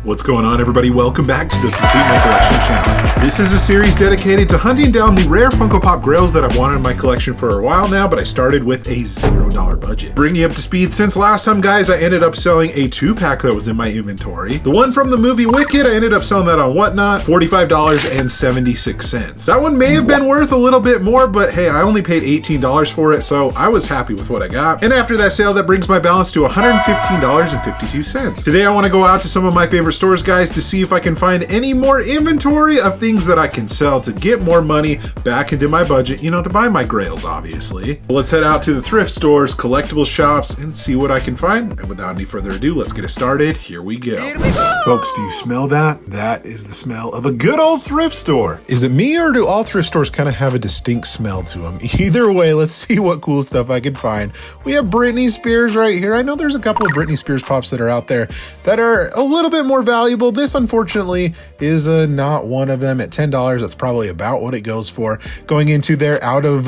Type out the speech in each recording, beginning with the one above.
What's going on, everybody? Welcome back to the Complete My Collection Challenge. This is a series dedicated to hunting down the rare Funko Pop grails that I've wanted in my collection for a while now, but I started with a $0 budget. Bringing you up to speed, since last time, guys, I ended up selling a 2-pack that was in my inventory. The one from the movie Wicked, I ended up selling that on Whatnot, $45.76. That one may have been worth a little bit more, but hey, I only paid $18 for it, so I was happy with what I got. And after that sale, that brings my balance to $115.52. Today, I want to go out to some of my favorite stores, guys, to see if I can find any more inventory of things that I can sell to get more money back into my budget, you know, to buy my grails, obviously. Let's head out to the thrift stores, collectible shops, and see what I can find. And without any further ado, let's get it started. Here we go. Folks, do you smell that? That is the smell of a good old thrift store. Is it me, or do all thrift stores kind of have a distinct smell to them? Either way, let's see what cool stuff I can find. We have Britney Spears right here. I know there's a couple of Britney Spears pops that are out there that are a little bit more valuable. This, unfortunately, is not one of them. At $10, that's probably about what it goes for. Going into their out of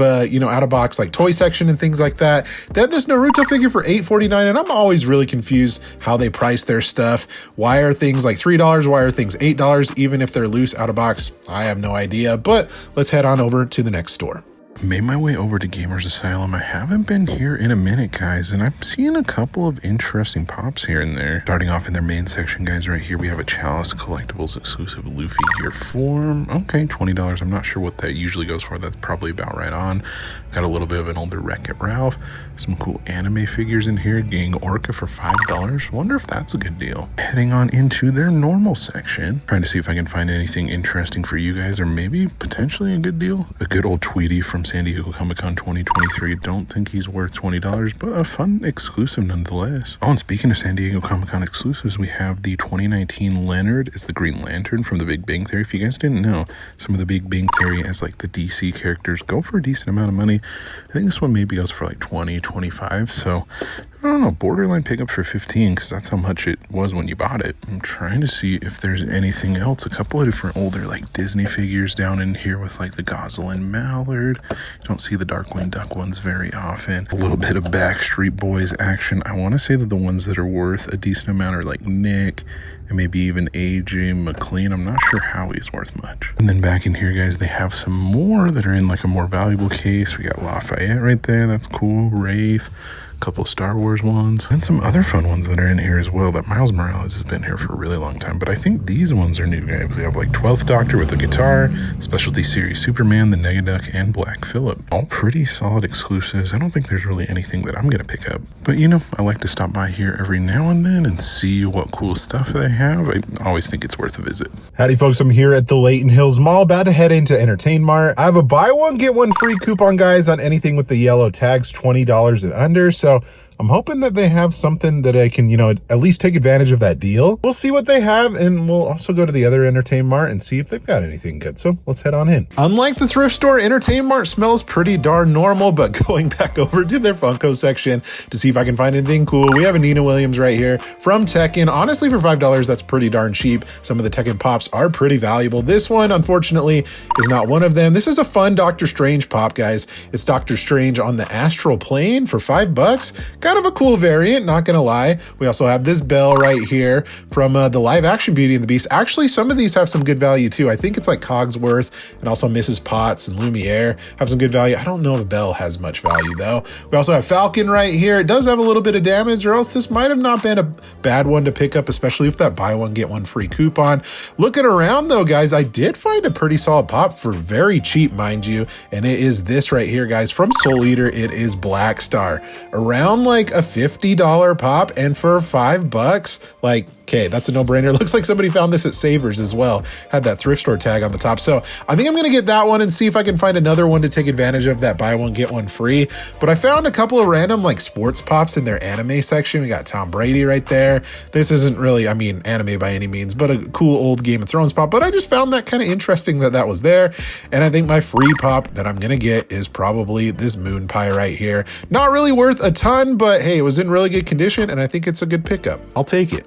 box like toy section and things like that. They had this Naruto figure for $8.49, and I'm always really confused how they price their stuff. Why are things like $3? Why are things $8? Even if they're loose out of box, I have no idea. But let's head on over to the next store. Made my way over to Gamers Asylum. I haven't been here in a minute, guys, and I'm seeing a couple of interesting pops here and there. Starting off in their main section, guys, right here we have a Chalice Collectibles exclusive Luffy gear form. Okay, $20. I'm not sure what that usually goes for. That's probably about right on. Got a little bit of an older Wreck-It Ralph. Some cool anime figures in here. Gang Orca for $5. Wonder if that's a good deal. Heading on into their normal section. Trying to see if I can find anything interesting for you guys, or maybe potentially a good deal. A good old Tweety from San Diego Comic-Con 2023. Don't think he's worth $20, but a fun exclusive nonetheless. Oh, and speaking of San Diego Comic-Con exclusives, we have the 2019 Leonard as the Green Lantern from the Big Bang Theory. If you guys didn't know, some of the Big Bang Theory as like the DC characters go for a decent amount of money. I think this one maybe goes for like 20, 25. So I don't know, borderline pickup for 15, because that's how much it was when you bought it. I'm trying to see if there's anything else. A couple of different older like Disney figures down in here with like the Gosling Mallard. You don't see the Darkwing Duck ones very often. A little bit of Backstreet Boys action. I want to say that the ones that are worth a decent amount are like Nick and maybe even AJ McLean. I'm not sure how he's worth much. And then back in here, guys, they have some more that are in like a more valuable case. We got Lafayette right there. That's cool. Wraith. Couple Star Wars ones, and some other fun ones that are in here as well. That Miles Morales has been here for a really long time, but I think these ones are new, guys. We have like 12th Doctor with the guitar, Specialty Series Superman, the Negaduck, and Black Phillip. All pretty solid exclusives. I don't think there's really anything that I'm gonna pick up, but you know, I like to stop by here every now and then and see what cool stuff they have. I always think it's worth a visit. Howdy, folks. I'm here at the Leighton Hills Mall, about to head into Entertain Mart. I have a buy one get one free coupon, guys, on anything with the yellow tags, $20 and under. So I'm hoping that they have something that I can, you know, at least take advantage of that deal. We'll see what they have, and we'll also go to the other Entertain Mart and see if they've got anything good. So let's head on in. Unlike the thrift store, Entertain Mart smells pretty darn normal, but going back over to their Funko section to see if I can find anything cool. We have a Nina Williams right here from Tekken. Honestly, for $5, that's pretty darn cheap. Some of the Tekken pops are pretty valuable. This one, unfortunately, is not one of them. This is a fun Doctor Strange pop, guys. It's Doctor Strange on the astral plane for $5. Kind of a cool variant, not gonna lie. We also have this bell right here from the live action Beauty and the Beast. Actually, some of these have some good value too. I think it's like Cogsworth and also Mrs. Potts and Lumiere have some good value. I don't know if Bell has much value though. We also have Falcon right here. It does have a little bit of damage, or else this might have not been a bad one to pick up, especially if that buy one get one free coupon. Looking around though, guys, I did find a pretty solid pop for very cheap, mind you, and it is this right here, guys, from Soul Eater. It is Black Star, around like a $50 pop, and for $5, like, okay, that's a no-brainer. Looks like somebody found this at Savers as well. Had that thrift store tag on the top. So I think I'm gonna get that one and see if I can find another one to take advantage of that buy one, get one free. But I found a couple of random like sports pops in their anime section. We got Tom Brady right there. This isn't really, I mean, anime by any means, but a cool old Game of Thrones pop. But I just found that kind of interesting that that was there. And I think my free pop that I'm gonna get is probably this Moon Pie right here. Not really worth a ton, but hey, it was in really good condition, and I think it's a good pickup. I'll take it.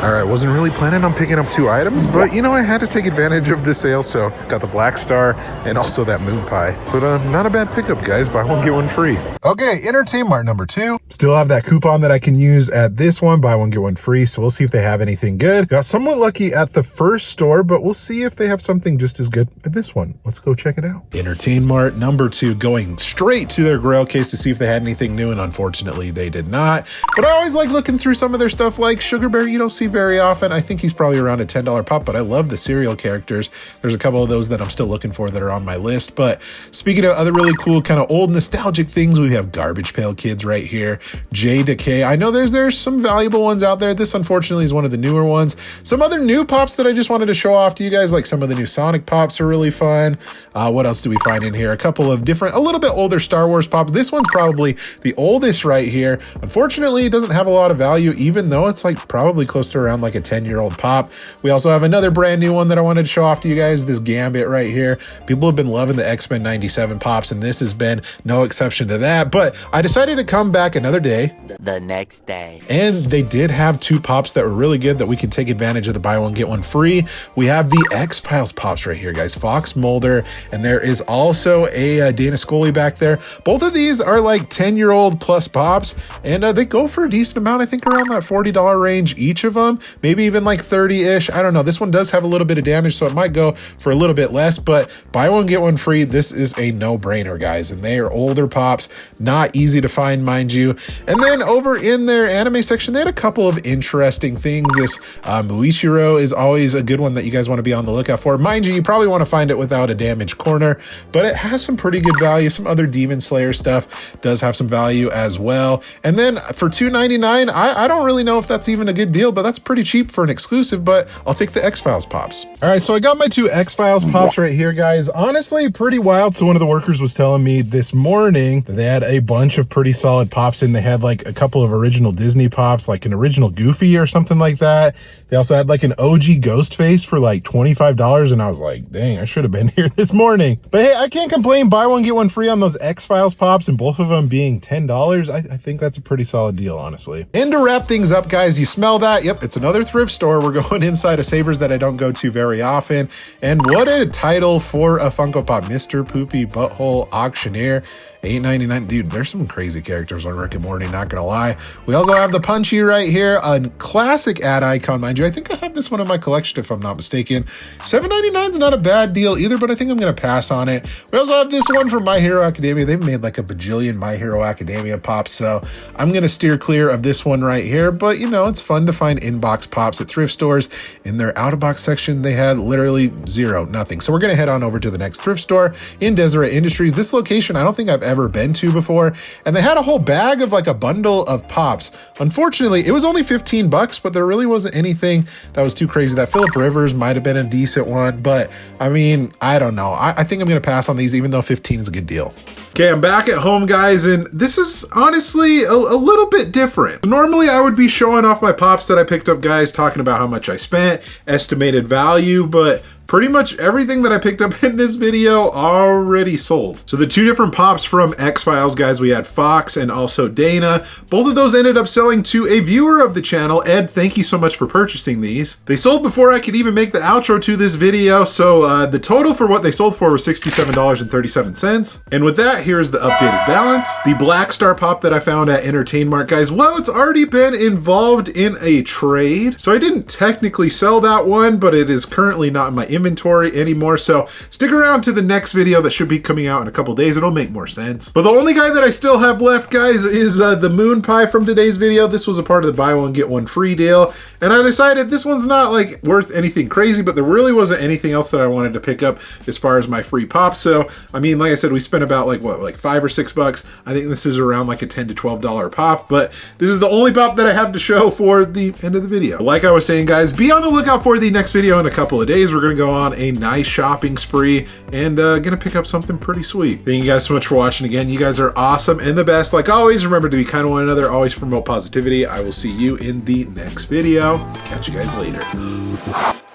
All right, wasn't really planning on picking up 2 items, but you know, I had to take advantage of the sale, so got the Black Star and also that moon pie. But not a bad pickup, guys. Buy one, get one free. Okay, Entertain Mart number 2. Still have that coupon that I can use at this one, buy one, get one free, so we'll see if they have anything good. Got somewhat lucky at the first store, but we'll see if they have something just as good at this one. Let's go check it out. Entertain Mart number 2, going straight to their grail case to see if they had anything new, and unfortunately they did not. But I always like looking through some of their stuff, like Sugar Bear you don't see very often. I think he's probably around a $10 pop, but I love the cereal characters. There's a couple of those that I'm still looking for that are on my list. But speaking of other really cool kind of old nostalgic things, we have Garbage Pail Kids right here, J Decay. I know there's some valuable ones out there. This unfortunately is one of the newer ones. Some other new pops that I just wanted to show off to you guys, like some of the new Sonic pops are really fun. What else do we find in here? A couple of different, a little bit older Star Wars pops. This one's probably the oldest right here. Unfortunately, it doesn't have a lot of value, even though it's like probably close to around like a 10-year-old pop. We also have another brand new one that I wanted to show off to you guys, this Gambit right here. People have been loving the X-Men 97 pops, and this has been no exception to that. But I decided to come back another day. The next day. And they did have 2 pops that were really good that we can take advantage of the buy one, get one free. We have the X-Files pops right here, guys. Fox Mulder, and there is also a Dana Scully back there. Both of these are like 10-year-old plus pops, and they go for a decent amount. I think around that $40 range each of them, maybe even like 30-ish. I don't know. This one does have a little bit of damage, so it might go for a little bit less, but buy one, get one free. This is a no-brainer, guys, and they are older pops, not easy to find, mind you. And then over in their anime section, they had a couple of interesting things. This Muishiro is always a good one that you guys want to be on the lookout for. Mind you, you probably want to find it without a damaged corner, but it has some pretty good value. Some other Demon Slayer stuff does have some value as well. And then for $2.99, I don't really know if that's even a good deal, but that's pretty cheap for an exclusive, but I'll take the X-Files pops. All right, so I got my 2 X-Files pops right here, guys. Honestly, pretty wild. So one of the workers was telling me this morning that they had a bunch of pretty solid pops in. They had like a couple of original Disney pops, like an original Goofy or something like that. They also had like an OG Ghostface for like $25, and I was like, dang, I should have been here this morning. But hey, I can't complain. Buy one, get one free on those X-Files pops, and both of them being $10. I think that's a pretty solid deal, honestly. And to wrap things up, guys, you smell that? Yep, it's another thrift store. We're going inside a Savers that I don't go to very often. And what a title for a Funko Pop, Mr. Poopy Butthole Auctioneer. $8.99. Dude, there's some crazy characters on Rick and Morty, not gonna lie. We also have the Punchy right here, a classic ad icon, mind you. I think I have this one in my collection if I'm not mistaken. $7.99 is not a bad deal either, but I think I'm gonna pass on it. We also have this one from My Hero Academia. They've made like a bajillion My Hero Academia pops, so I'm gonna steer clear of this one right here. But you know, it's fun to find inbox pops at thrift stores. In their out-of-box section, they had literally zero, nothing. So we're gonna head on over to the next thrift store in Deseret Industries. This location, I don't think I've ever been to before, and they had a whole bag of like a bundle of pops. Unfortunately, it was only $15, but there really wasn't anything that was too crazy. That Philip Rivers might have been a decent one, but I mean, I don't know. I think I'm gonna pass on these, even though 15 is a good deal. Okay, I'm back at home, guys, and this is honestly a little bit different. Normally, I would be showing off my pops that I picked up, guys, talking about how much I spent, estimated value, but pretty much everything that I picked up in this video already sold. So the 2 different pops from X-Files, guys, we had Fox and also Dana. Both of those ended up selling to a viewer of the channel. Ed, thank you so much for purchasing these. They sold before I could even make the outro to this video, so the total for what they sold for was $67.37. And with that, here's the updated balance. The Black Star pop that I found at Entertain Mart, guys, well, it's already been involved in a trade, so I didn't technically sell that one, but it is currently not in my inventory anymore, so stick around to the next video that should be coming out in a couple days. It'll make more sense. But the only guy that I still have left, guys, is the moon pie from today's video. This was a part of the buy one, get one free deal, and I decided this one's not like worth anything crazy, but there really wasn't anything else that I wanted to pick up as far as my free pop. So I mean, like I said, we spent about like what, like $5 or $6. I think this is around like a $10 to $12 pop, but this is the only pop that I have to show for the end of the video. Like I was saying, guys, be on the lookout for the next video in a couple of days. We're gonna go on a nice shopping spree and gonna pick up something pretty sweet. Thank you guys so much for watching again. You guys are awesome and the best. Like always, remember to be kind to one another, always promote positivity. I will see you in the next video. Catch you guys later.